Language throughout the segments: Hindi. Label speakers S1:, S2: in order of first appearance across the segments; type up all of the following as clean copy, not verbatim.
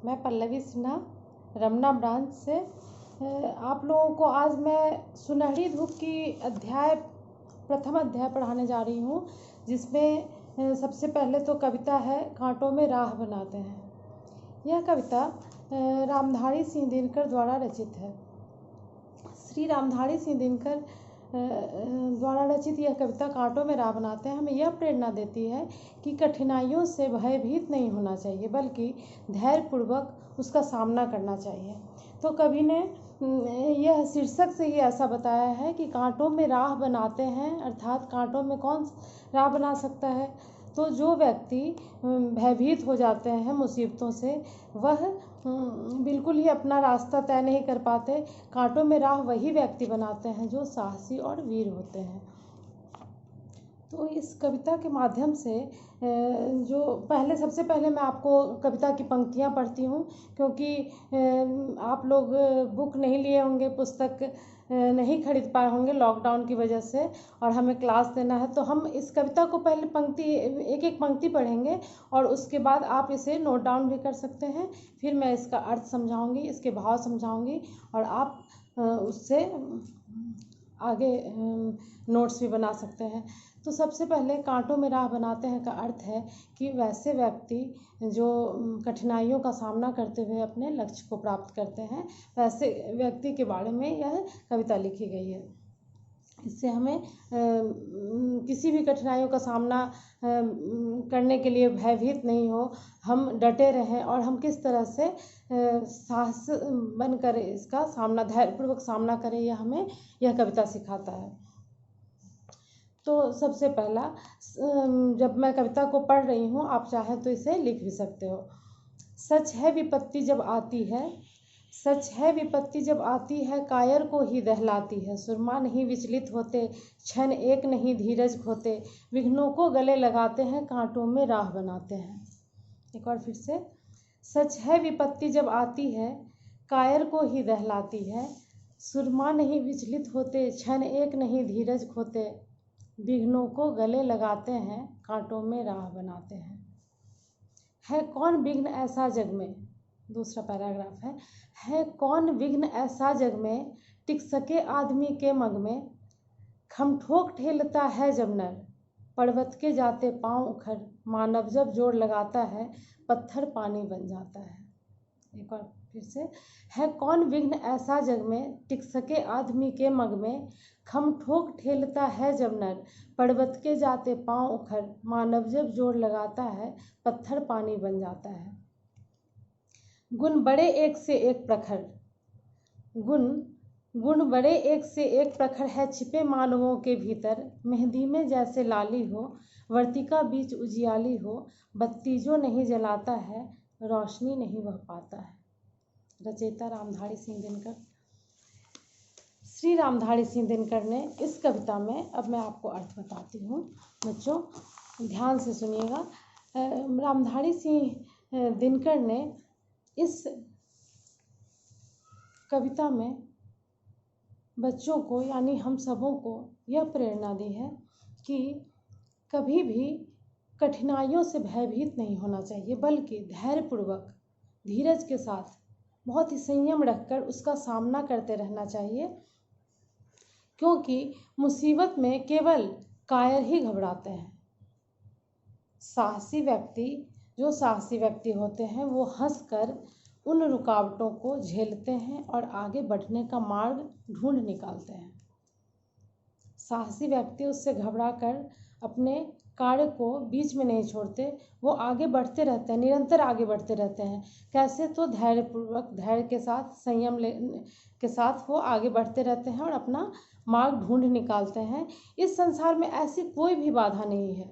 S1: मैं पल्लवी सिन्हा रमना ब्रांच से आप लोगों को आज मैं सुनहरी धूप की प्रथम अध्याय पढ़ाने जा रही हूँ, जिसमें सबसे पहले तो कविता है कांटों में राह बनाते हैं। यह कविता रामधारी सिंह दिनकर द्वारा रचित है। श्री रामधारी सिंह दिनकर द्वारा रचित यह कविता कांटों में राह बनाते हैं हमें यह प्रेरणा देती है कि कठिनाइयों से भयभीत नहीं होना चाहिए, बल्कि धैर्यपूर्वक उसका सामना करना चाहिए। तो कवि ने यह शीर्षक से ही ऐसा बताया है कि कांटों में राह बनाते हैं, अर्थात कांटों में कौन राह बना सकता है। तो जो व्यक्ति भयभीत हो जाते हैं मुसीबतों से, वह बिल्कुल ही अपना रास्ता तय नहीं कर पाते। कांटों में राह वही व्यक्ति बनाते हैं जो साहसी और वीर होते हैं। तो इस कविता के माध्यम से सबसे पहले मैं आपको कविता की पंक्तियां पढ़ती हूँ, क्योंकि आप लोग बुक नहीं लिए होंगे, पुस्तक नहीं खरीद पाए होंगे लॉकडाउन की वजह से, और हमें क्लास देना है। तो हम इस कविता को पहले एक एक पंक्ति पढ़ेंगे और उसके बाद आप इसे नोट डाउन भी कर सकते हैं। फिर मैं इसका अर्थ समझाऊंगी, इसके भाव समझाऊंगी, और आप उससे आगे नोट्स भी बना सकते हैं। तो सबसे पहले कांटों में राह बनाते हैं का अर्थ है कि वैसे व्यक्ति जो कठिनाइयों का सामना करते हुए अपने लक्ष्य को प्राप्त करते हैं, वैसे व्यक्ति के बारे में यह कविता लिखी गई है। इससे हमें किसी भी कठिनाइयों का सामना करने के लिए भयभीत नहीं हो, हम डटे रहें और हम किस तरह से साहस बनकर इसका सामना धैर्यपूर्वक सामना करें, यह कविता सिखाता है। तो सबसे पहला, जब मैं कविता को पढ़ रही हूँ, आप चाहें तो इसे लिख भी सकते हो। सच है विपत्ति जब आती है, सच है विपत्ति जब आती है, कायर को ही दहलाती है। सुरमा नहीं विचलित होते, क्षण एक नहीं धीरज खोते, विघ्नों को गले लगाते हैं, कांटों में राह बनाते हैं। एक बार फिर से, सच है विपत्ति जब आती है, कायर को ही दहलाती है। सुरमा नहीं विचलित होते, क्षण एक नहीं धीरज खोते, विघ्नों को गले लगाते हैं, कांटों में राह बनाते हैं। है कौन विघ्न ऐसा जग में, दूसरा पैराग्राफ है कौन विघ्न ऐसा जग में, टिक सके आदमी के मग में। खम ठोक ठेलता है जब नर, पर्वत के जाते पांव उखड़, मानव जब जोर लगाता है, पत्थर पानी बन जाता है। एक बार फिर से, है कौन विघ्न ऐसा जग में, टिक सके आदमी के मग में। खम ठोक ठेलता है जब नर, पर्वत के जाते पांव उखड़, मानव जब जोर लगाता है, पत्थर पानी बन जाता है। गुण बड़े एक से एक प्रखर, गुण बड़े एक से एक प्रखर है, छिपे मानवों के भीतर। मेहंदी में जैसे लाली हो, वर्तिका बीच उजियाली हो, बत्ती जो नहीं जलाता है, रोशनी नहीं वह पाता है। रचयिता रामधारी सिंह दिनकर। श्री रामधारी सिंह दिनकर ने इस कविता में, अब मैं आपको अर्थ बताती हूँ बच्चों, ध्यान से सुनिएगा। रामधारी सिंह दिनकर ने इस कविता में बच्चों को, यानी हम सबों को यह प्रेरणा दी है कि कभी भी कठिनाइयों से भयभीत नहीं होना चाहिए, बल्कि धैर्यपूर्वक धीरज के साथ बहुत ही संयम रखकर उसका सामना करते रहना चाहिए। क्योंकि मुसीबत में केवल कायर ही घबराते हैं। साहसी व्यक्ति होते हैं, वो हंसकर उन रुकावटों को झेलते हैं और आगे बढ़ने का मार्ग ढूंढ निकालते हैं। साहसी व्यक्ति उससे घबराकर अपने कार्य को बीच में नहीं छोड़ते, वो आगे बढ़ते रहते हैं, निरंतर आगे बढ़ते रहते हैं। कैसे? तो धैर्यपूर्वक, धैर्य के साथ, संयम के साथ वो आगे बढ़ते रहते हैं और अपना मार्ग ढूंढ निकालते हैं। इस संसार में ऐसी कोई भी बाधा नहीं है,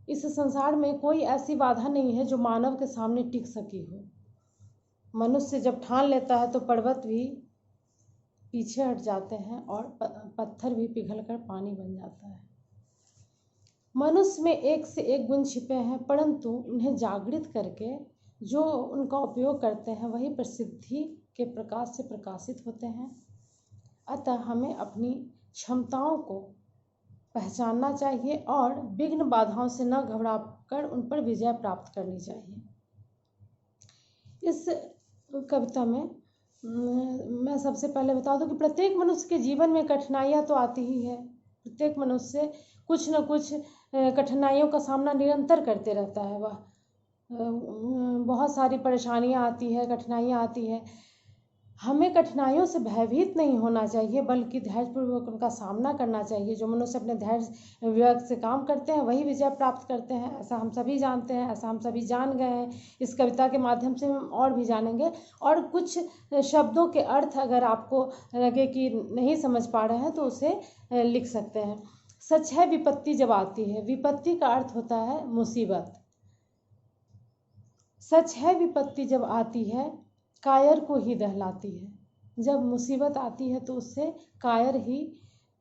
S1: इस संसार में कोई ऐसी बाधा नहीं है जो मानव के सामने टिक सकी हो। मनुष्य जब ठान लेता है तो पर्वत भी पीछे हट जाते हैं और पत्थर भी पिघलकर पानी बन जाता है। मनुष्य में एक से एक गुण छिपे हैं, परंतु उन्हें जागृत करके जो उनका उपयोग करते हैं, वही प्रसिद्धि के प्रकाश से प्रकाशित होते हैं। अतः हमें अपनी क्षमताओं को पहचानना चाहिए और विघ्न बाधाओं से न घबराकर उन पर विजय प्राप्त करनी चाहिए। इस कविता में मैं सबसे पहले बता दूं कि प्रत्येक मनुष्य के जीवन में कठिनाइयाँ तो आती ही है। प्रत्येक मनुष्य कुछ न कुछ कठिनाइयों का सामना निरंतर करते रहता है। वह बहुत सारी परेशानियाँ आती है, कठिनाइयाँ आती है। हमें कठिनाइयों से भयभीत नहीं होना चाहिए, बल्कि धैर्यपूर्वक उनका सामना करना चाहिए। जो मनुष्य अपने धैर्य विवेक से काम करते हैं वही विजय प्राप्त करते हैं, ऐसा हम सभी जानते हैं, ऐसा हम सभी जान गए हैं। इस कविता के माध्यम से हम और भी जानेंगे। और कुछ शब्दों के अर्थ अगर आपको लगे कि नहीं समझ पा रहे हैं तो उसे लिख सकते हैं। सच है विपत्ति जब आती है। विपत्ति का अर्थ होता है मुसीबत। सच है विपत्ति जब आती है, कायर को ही दहलाती है। जब मुसीबत आती है तो उससे कायर ही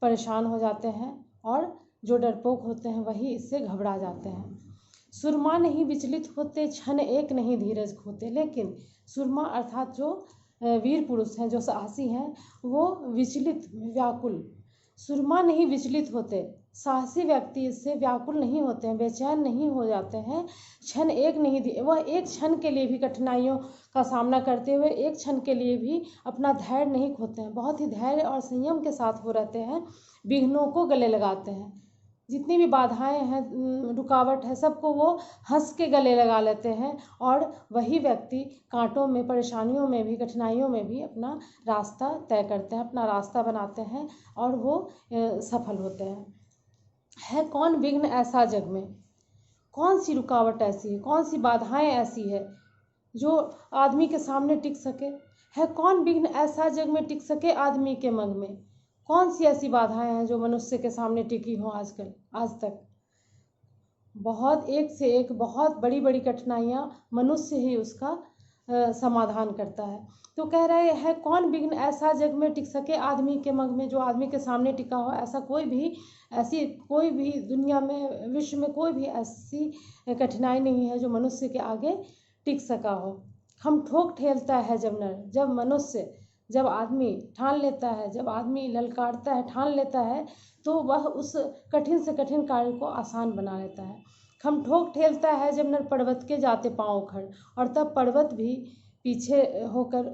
S1: परेशान हो जाते हैं और जो डरपोक होते हैं वही इससे घबरा जाते हैं। सुरमा नहीं विचलित होते, क्षण एक नहीं धीरज खोते। लेकिन सुरमा अर्थात जो वीर पुरुष हैं, जो साहसी हैं, वो विचलित, व्याकुल, सुरमा नहीं विचलित होते। साहसी व्यक्ति इससे व्याकुल नहीं होते हैं, बेचैन नहीं हो जाते हैं। क्षण एक नहीं, वह एक क्षण के लिए भी कठिनाइयों का सामना करते हुए एक क्षण के लिए भी अपना धैर्य नहीं खोते हैं। बहुत ही धैर्य और संयम के साथ वो रहते हैं, विघ्नों को गले लगाते हैं। जितनी भी बाधाएं हैं, रुकावट है, सबको वो हंस के गले लगा लेते हैं। और वही व्यक्ति कांटों में, परेशानियों में भी, कठिनाइयों में भी अपना रास्ता तय करते हैं, अपना रास्ता बनाते हैं और वो सफल होते हैं। है कौन विघ्न ऐसा जग में, कौन सी रुकावट ऐसी है, कौन सी बाधाएं ऐसी है जो आदमी के सामने टिक सके। है कौन विघ्न ऐसा जग में टिक सके आदमी के मन में। कौन सी ऐसी बाधाएं हैं जो मनुष्य के सामने टिकी हों आजकल, आज तक। बहुत, एक से एक बहुत बड़ी बड़ी कठिनाइयाँ मनुष्य ही उसका समाधान करता है। तो कह रहे हैं कौन विघ्न ऐसा जग में टिक सके आदमी के मन में, जो आदमी के सामने टिका हो। ऐसा ऐसी कोई भी दुनिया में, विश्व में कोई भी ऐसी कठिनाई नहीं है जो मनुष्य के आगे टिक सका हो। हम ठोक ठेलता है जब नर, जब मनुष्य, जब आदमी ठान लेता है, जब आदमी ललकारता है, ठान लेता है, तो वह उस कठिन से कठिन कार्य को आसान बना लेता है। हम ठोक ठेलता है जब नर पर्वत के जाते पाँव उखड़, और तब पर्वत भी पीछे होकर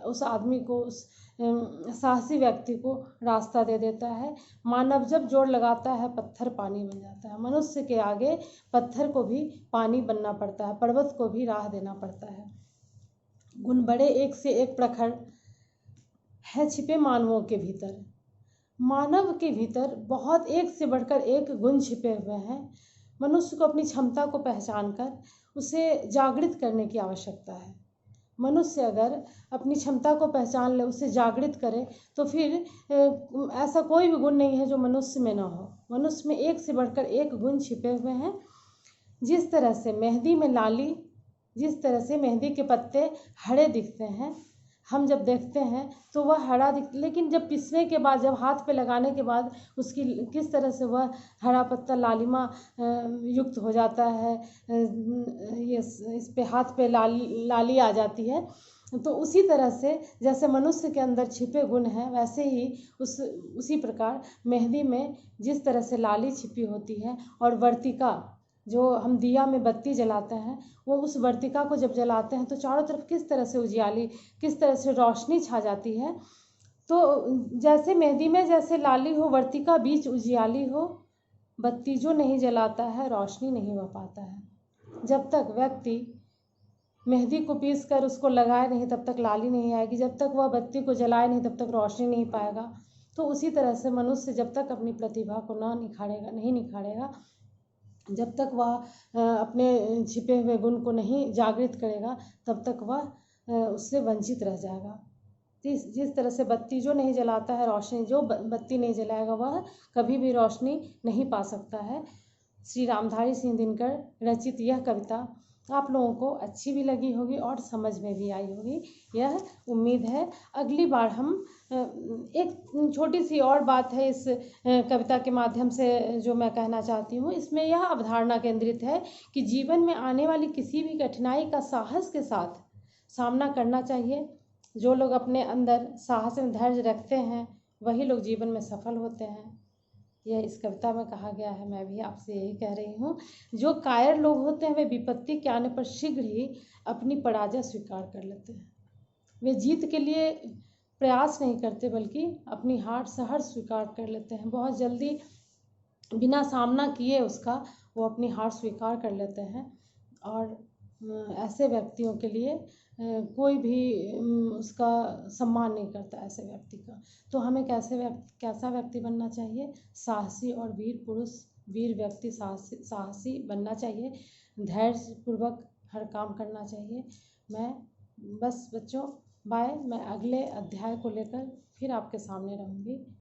S1: उस आदमी को, उस साहसी व्यक्ति को रास्ता दे देता है। मानव जब जोर लगाता है पत्थर पानी बन जाता है। मनुष्य के आगे पत्थर को भी पानी बनना पड़ता है, पर्वत को भी राह देना पड़ता है। गुण बड़े एक से एक प्रखर है छिपे मानवों के भीतर। मानव के भीतर बहुत एक से बढ़कर एक गुण छिपे हुए हैं। मनुष्य को अपनी क्षमता को पहचान कर उसे जागृत करने की आवश्यकता है। मनुष्य अगर अपनी क्षमता को पहचान ले, उसे जागृत करे, तो फिर ऐसा कोई भी गुण नहीं है जो मनुष्य में ना हो। मनुष्य में एक से बढ़कर एक गुण छिपे हुए हैं। जिस तरह से मेहंदी में लाली, जिस तरह से मेहंदी के पत्ते हरे दिखते हैं, हम जब देखते हैं तो वह हरा दिखता, लेकिन जब पिसने के बाद, जब हाथ पे लगाने के बाद उसकी किस तरह से वह हरा पत्ता लालिमा युक्त हो जाता है, ये इस पे हाथ पे लाली आ जाती है। तो उसी तरह से जैसे मनुष्य के अंदर छिपे गुण हैं, वैसे ही उसी प्रकार मेहंदी में जिस तरह से लाली छिपी होती है, और वर्तिका, जो हम दिया में बत्ती जलाते हैं, वो उस वर्तिका को जब जलाते हैं तो चारों तरफ किस तरह से उजियाली, किस तरह से रोशनी छा जाती है। तो जैसे मेहंदी में जैसे लाली हो, वर्तिका बीच उजियाली हो, बत्ती जो नहीं जलाता है रोशनी नहीं हो पाता है। जब तक व्यक्ति मेहंदी को पीस कर उसको लगाए नहीं, तब तक लाली नहीं आएगी। जब तक वह बत्ती को जलाए नहीं, तब तक रोशनी नहीं पाएगा। तो उसी तरह से मनुष्य जब तक अपनी प्रतिभा को नहीं निखारेगा, जब तक वह अपने छिपे हुए गुण को नहीं जागृत करेगा, तब तक वह उससे वंचित रह जाएगा। जिस तरह से बत्ती जो नहीं जलाता है, रोशनी जो बत्ती नहीं जलाएगा, वह कभी भी रोशनी नहीं पा सकता है। श्री रामधारी सिंह दिनकर रचित यह कविता आप लोगों को अच्छी भी लगी होगी और समझ में भी आई होगी, यह उम्मीद है। अगली बार हम एक छोटी सी और बात है इस कविता के माध्यम से जो मैं कहना चाहती हूँ। इसमें यह अवधारणा केंद्रित है कि जीवन में आने वाली किसी भी कठिनाई का साहस के साथ सामना करना चाहिए। जो लोग अपने अंदर साहस में धैर्य रखते हैं, वही लोग जीवन में सफल होते हैं। यह इस कविता में कहा गया है। मैं भी आपसे यही कह रही हूँ। जो कायर लोग होते हैं वे विपत्ति के आने पर शीघ्र ही अपनी पराजय स्वीकार कर लेते हैं। वे जीत के लिए प्रयास नहीं करते बल्कि अपनी हार सहर्ष स्वीकार कर लेते हैं। बहुत जल्दी बिना सामना किए उसका वो अपनी हार स्वीकार कर लेते हैं। और ऐसे व्यक्तियों के लिए कोई भी उसका सम्मान नहीं करता ऐसे व्यक्ति का। तो हमें कैसा व्यक्ति बनना चाहिए? साहसी और वीर पुरुष, वीर व्यक्ति साहसी बनना चाहिए। धैर्यपूर्वक हर काम करना चाहिए। मैं बस बच्चों बाय। मैं अगले अध्याय को लेकर फिर आपके सामने रहूँगी।